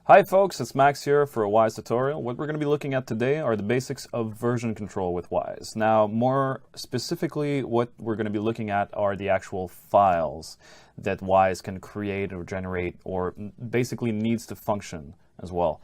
Hi folks, it's Max here for a Wwise tutorial. What we're going to be looking at today are the basics of version control with Wwise. Now, more specifically, what we're going to be looking at are the actual files that Wwise can create or generate, or basically needs to function as well.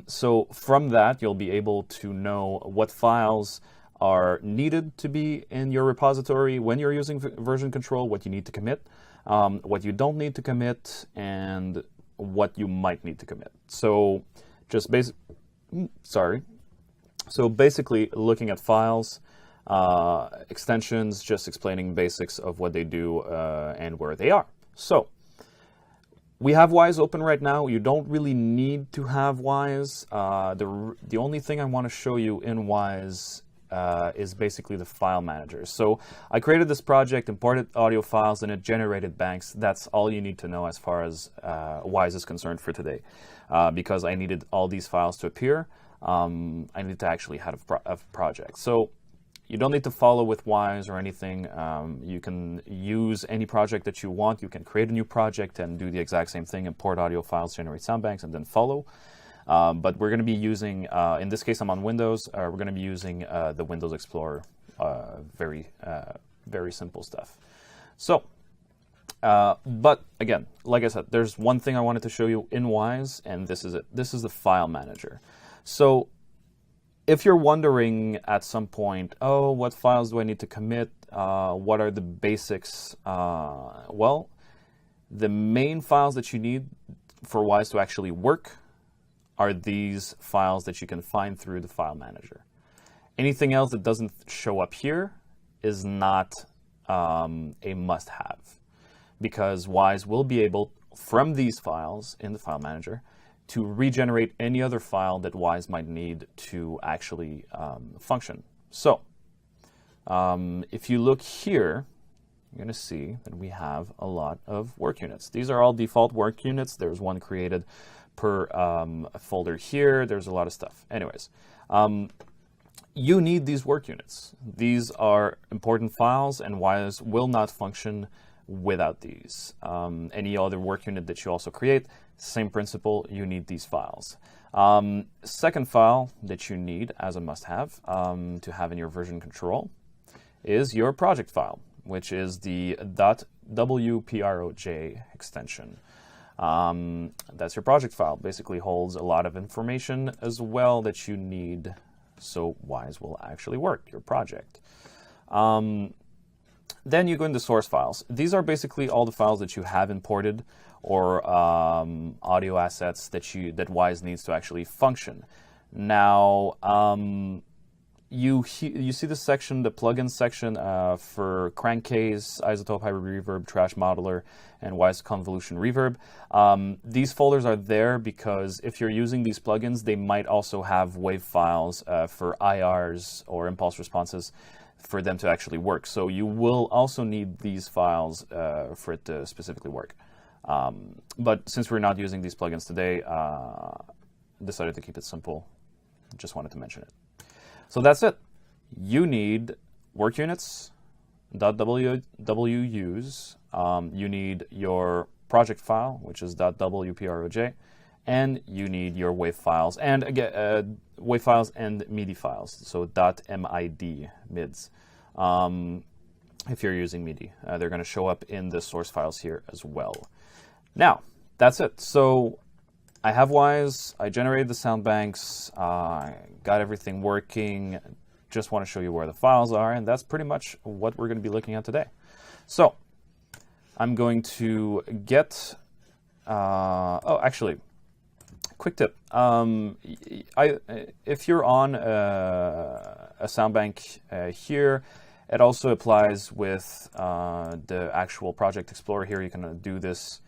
So from that, you'll be able to know what files are needed to be in your repository when you're using version control, what you need to commit, what you don't need to commit, and what you might need to commit. So just basically looking at files, extensions, just explaining basics of what they do and where they are. So we have Wwise open right now. You don't really need to have Wwise. The only thing I want to show you in Wwise is basically the file manager. So I created this project, imported audio files, and it generated banks. That's all you need to know as far as Wwise is concerned for today. Because I needed all these files to appear, I need to actually have a project. So you don't need to follow with Wwise or anything. You can use any project that you want. You can create a new project and do the exact same thing, import audio files, generate sound banks, and then follow. But we're going to be using, in this case I'm on Windows, we're going to be using the Windows Explorer, very simple stuff. So, but again, like I said, there's one thing I wanted to show you in Wwise, and this is it. This is the file manager. So if you're wondering at some point, oh, what files do I need to commit? What are the basics? Well, the main files that you need for Wwise to actually work are these files that you can find through the file manager. Anything else that doesn't show up here is not a must-have, because Wwise will be able, from these files in the file manager, to regenerate any other file that Wwise might need to actually function. So if you look here, you're going to see that we have a lot of work units. These are all default work units. There's one created per folder here. There's a lot of stuff. Anyways, you need these work units. These are important files, and Wwise will not function without these. Any other work unit that you also create, same principle, you need these files. Second file that you need as a must-have to have in your version control is your project file, which is the .wproj extension. That's your project file. Basically holds a lot of information as well that you need so Wwise will actually work, your project. Then you go into source files. These are basically all the files that you have imported, or audio assets that Wwise needs to actually function. Now, you see this section, the plugin section for Crankcase, Isotope Hybrid Reverb, Trash Modeler, and Wwise Convolution Reverb. These folders are there because if you're using these plugins, they might also have WAV files for IRs or impulse responses for them to actually work. So you will also need these files for it to specifically work. But since we're not using these plugins today, decided to keep it simple. Just wanted to mention it. So that's it. You need work units, .wuse, you need your project file, which is .wproj, and you need your WAV files, and again, WAV files and MIDI files, so .mid, mids. If you're using MIDI, they're going to show up in the source files here as well. Now, that's it. So I have Wwise, I generated the sound banks, got everything working, just want to show you where the files are, and that's pretty much what we're going to be looking at today. So I'm going to get, oh, actually, quick tip. If you're on a sound bank here, it also applies with the actual Project Explorer here. You can do this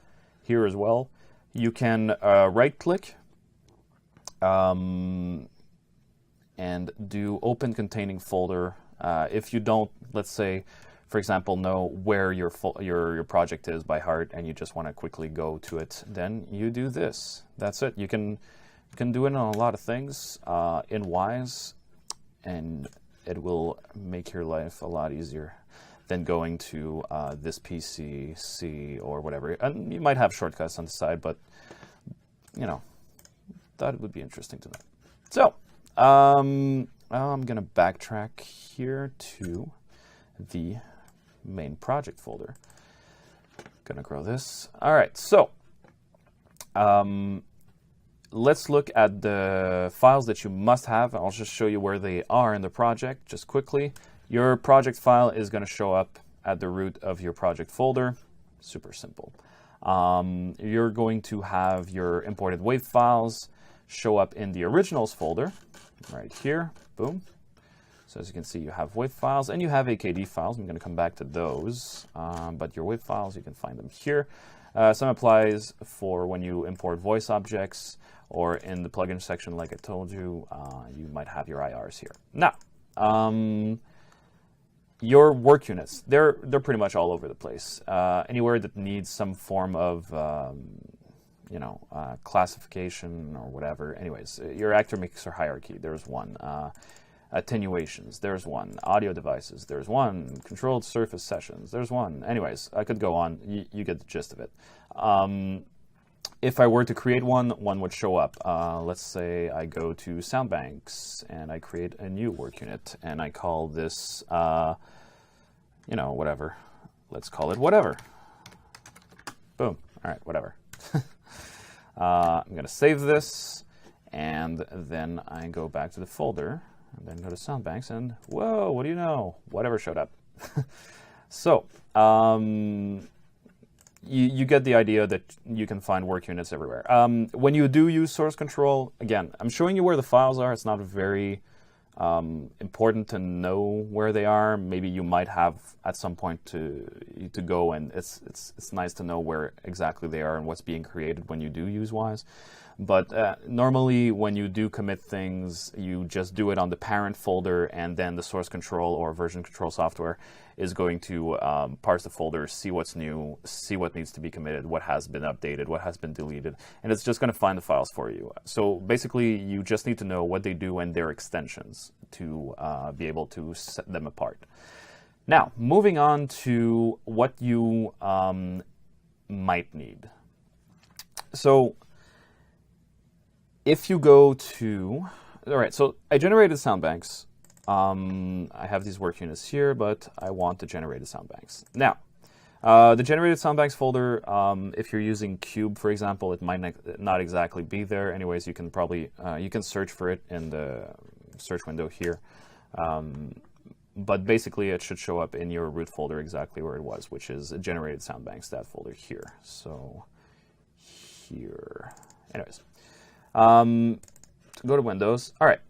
here as well. You can right-click and do Open Containing Folder. If you don't, let's say, for example, know where your project is by heart and you just want to quickly go to it, then you do this. That's it. You can do it on a lot of things in Wwise, and it will make your life a lot easier than going to this PC, C, or whatever. And you might have shortcuts on the side, but you know, thought it would be interesting to know. So, I'm going to backtrack here to the main project folder. Going to grow this. All right, so let's look at the files that you must have. I'll just show you where they are in the project just quickly. Your project file is going to show up at the root of your project folder. Super simple. You're going to have your imported Webp files show up in the originals folder right here. Boom. So as you can see, you have Webp files and you have AKD files. I'm going to come back to those, but your Webp files, you can find them here. Some applies for when you import voice objects, or in the plugin section, like I told you, you might have your IRs here. Now, your work units, they're pretty much all over the place. Anywhere that needs some form of classification or whatever. Anyways, your actor mixer hierarchy, there's one. Attenuations, there's one. Audio devices, there's one. Controlled surface sessions, there's one. Anyways, I could go on. You get the gist of it. If I were to create one would show up. Let's say I go to sound banks and I create a new work unit and I call this, whatever. Let's call it whatever. Boom. All right, whatever. I'm going to save this, and then I go back to the folder, and then go to sound banks, and whoa, what do you know? Whatever showed up. So, you get the idea that you can find work units everywhere. When you do use source control, again, I'm showing you where the files are. It's not very important to know where they are. Maybe you might have at some point to go, and it's nice to know where exactly they are and what's being created when you do use Wwise. But normally when you do commit things, you just do it on the parent folder, and then the source control or version control software is going to parse the folder, see what's new, see what needs to be committed, what has been updated, what has been deleted, and it's just going to find the files for you. So basically, you just need to know what they do and their extensions to be able to set them apart. Now, moving on to what you might need. So if you go to, all right, so I generated sound banks. I have these work units here, but I want the generated sound banks. Now, the generated sound banks folder, if you're using Cube, for example, it might not exactly be there. Anyways, you can probably, you can search for it in the search window here. But basically, it should show up in your root folder exactly where it was, which is generated sound banks, that folder here. So here, anyways. Go to Windows. All right.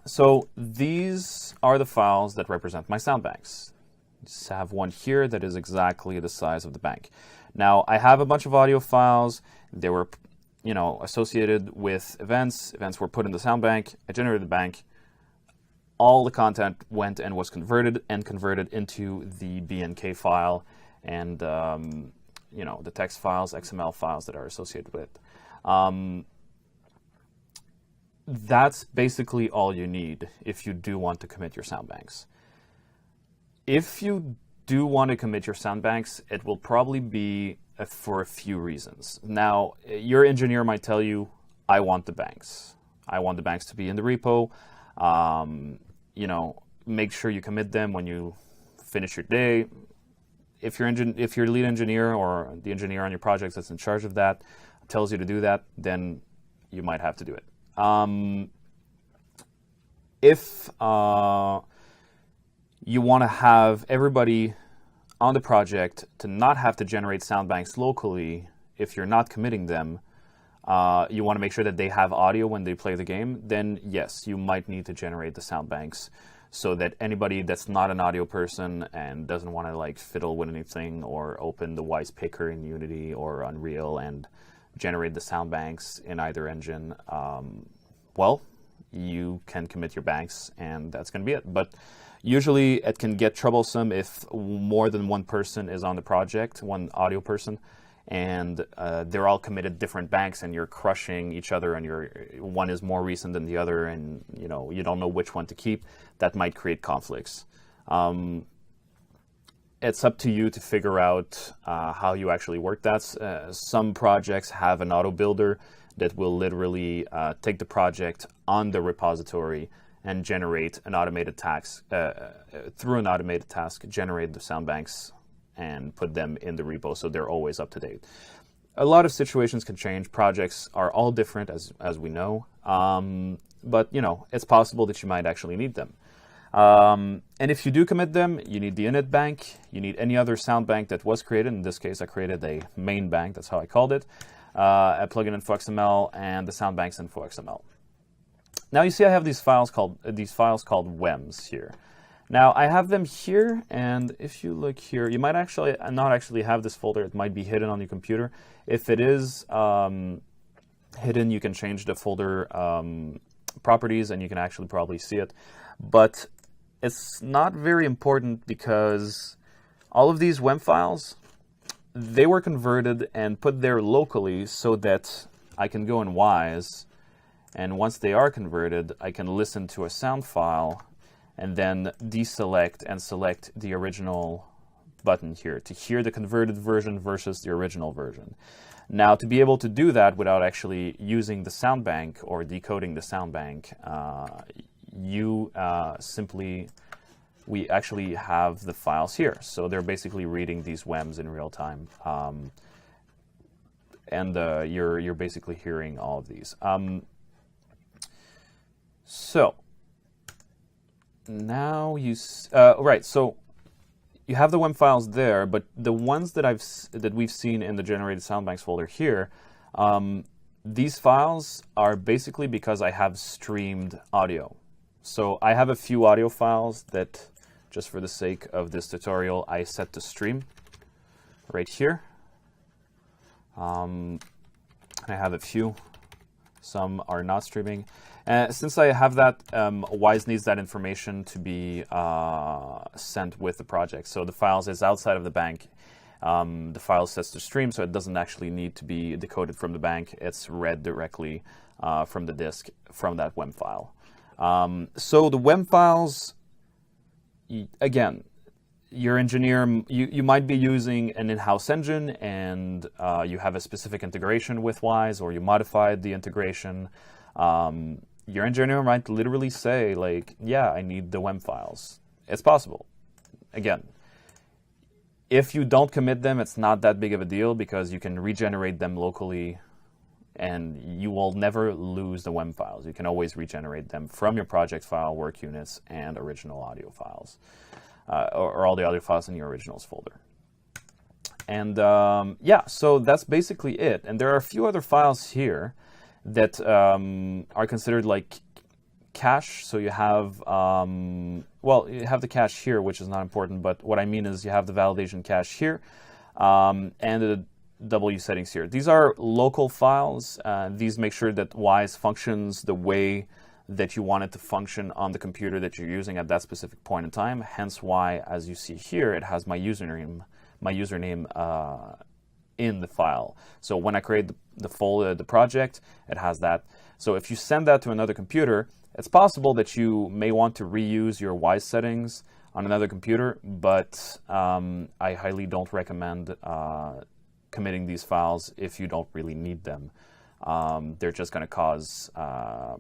So these are the files that represent my sound banks. Just have one here that is exactly the size of the bank. Now, I have a bunch of audio files. They were, associated with events. Events were put in the sound bank. I generated the bank. All the content went and was converted into the BNK file and, the text files, XML files that are associated with it. That's basically all you need if you do want to commit your sound banks. If you do want to commit your sound banks, it will probably be for a few reasons. Now, your engineer might tell you, I want the banks. I want the banks to be in the repo. Make sure you commit them when you finish your day. If your lead engineer or the engineer on your project that's in charge of that tells you to do that, then you might have to do it. If you want to have everybody on the project to not have to generate sound banks locally, if you're not committing them, you want to make sure that they have audio when they play the game, then yes, you might need to generate the sound banks so that anybody that's not an audio person and doesn't want to fiddle with anything or open the Wwise picker in Unity or Unreal and generate the sound banks in either engine, well, you can commit your banks and that's going to be it. But usually it can get troublesome if more than one person is on the project, one audio person, and they're all committed different banks and you're crushing each other and one is more recent than the other and you don't know which one to keep. That might create conflicts. It's up to you to figure out how you actually work that. Some projects have an auto builder that will literally take the project on the repository and generate an automated task, through an automated task, generate the sound banks and put them in the repo so they're always up to date. A lot of situations can change. Projects are all different, as we know, but it's possible that you might actually need them. And if you do commit them, you need the init bank, you need any other sound bank that was created. In this case, I created a main bank, that's how I called it, a plugin info XML, and the sound banks info XML. Now you see I have these files called WEMs here. Now I have them here, and if you look here, you might actually not actually have this folder. It might be hidden on your computer. If it is hidden, you can change the folder properties, and you can actually probably see it. But it's not very important because all of these WEM files, they were converted and put there locally so that I can go in Wwise, and once they are converted, I can listen to a sound file and then deselect and select the original button here to hear the converted version versus the original version. Now, to be able to do that without actually using the sound bank or decoding the sound bank, we actually have the files here. So they're basically reading these WEMs in real time. And you're basically hearing all of these. So now right. So you have the WEM files there, but the ones that we've seen in the generated soundbanks folder here, these files are basically because I have streamed audio. So I have a few audio files that, just for the sake of this tutorial, I set to stream right here. I have a few. Some are not streaming. Since I have that, Wwise needs that information to be sent with the project. So the files is outside of the bank. The file sets to stream, so it doesn't actually need to be decoded from the bank. It's read directly from the disk from that WEM file. So the WEM files, again, your engineer, you might be using an in-house engine and you have a specific integration with Wwise, or you modified the integration. Your engineer might literally say, like, yeah, I need the WEM files. It's possible. Again, if you don't commit them, it's not that big of a deal because you can regenerate them locally and you will never lose the WEM files. You can always regenerate them from your project file, work units, and original audio files, or all the audio files in your originals folder. And yeah, so that's basically it. And there are a few other files here that are considered like cache. So you have, well, you have the cache here, which is not important, but what I mean is you have the validation cache here and the W settings here. These are local files. These make sure that Wwise functions the way that you want it to function on the computer that you're using at that specific point in time. Hence why, as you see here, it has my username in the file. So when I create the folder, the project, it has that. So if you send that to another computer, it's possible that you may want to reuse your Wwise settings on another computer, but I highly don't recommend committing these files if you don't really need them. They're just going to cause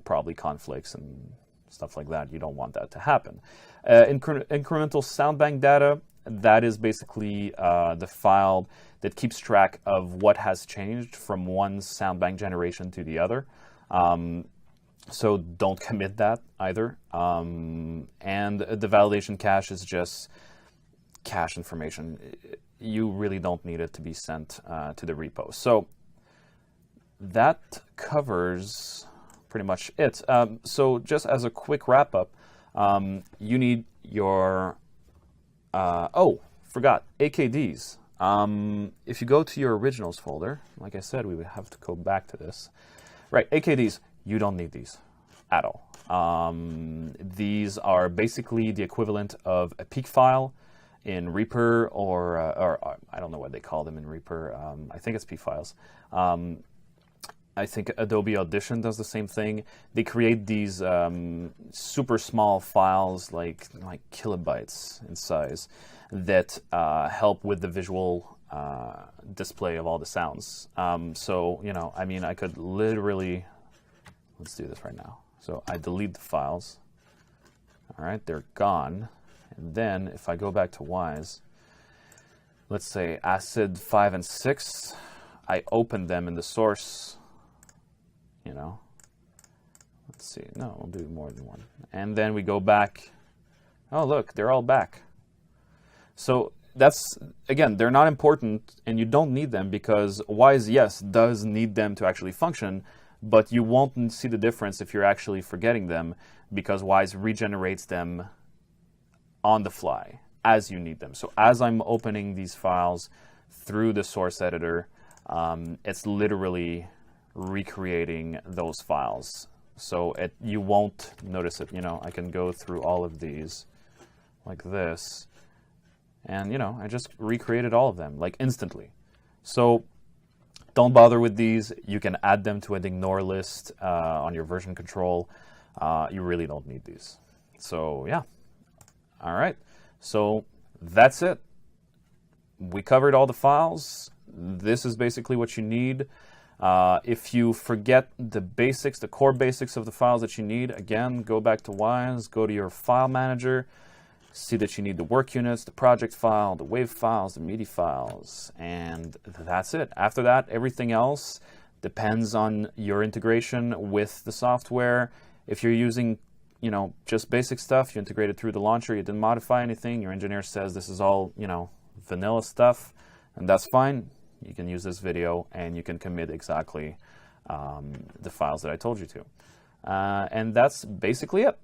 probably conflicts and stuff like that. You don't want that to happen. Incremental soundbank data, that is basically the file that keeps track of what has changed from one soundbank generation to the other. So don't commit that either. And the validation cache is just cache information. You really don't need it to be sent to the repo. So that covers pretty much it. So just as a quick wrap up, you need your, oh, forgot, AKDs. If you go to your originals folder, like I said, we would have to go back to this. Right, AKDs, you don't need these at all. These are basically the equivalent of a peak file in Reaper, or I don't know what they call them in Reaper. I think it's peak files. I think Adobe Audition does the same thing. They create these super small files, like kilobytes in size, that help with the visual display of all the sounds. So, you know, I mean, I could literally, let's do this right now. So I delete the files. All right, they're gone. And then if I go back to Wwise, let's say acid 5 and 6, I open them in the source, you know. Let's see, no, we'll do more than one. And then we go back. Oh, look, they're all back. So that's, again, they're not important and you don't need them because Wwise, yes, does need them to actually function, but you won't see the difference if you're actually forgetting them because Wwise regenerates them on the fly as you need them. So as I'm opening these files through the source editor, it's literally recreating those files. So you won't notice it. You know, I can go through all of these like this, and you know, I just recreated all of them like instantly. So don't bother with these. You can add them to an ignore list on your version control. You really don't need these. So yeah. All right. So that's it. We covered all the files. This is basically what you need. If you forget the basics, the core basics of the files that you need, again, go back to Wwise, go to your file manager, see that you need the work units, the project file, the wave files, the MIDI files, and that's it. After that, everything else depends on your integration with the software. If you're using, you know, just basic stuff, you integrate it through the launcher, you didn't modify anything, your engineer says this is all, you know, vanilla stuff, and that's fine. You can use this video and you can commit exactly the files that I told you to. And that's basically it.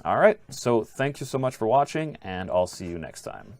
All right, so thank you so much for watching, and I'll see you next time.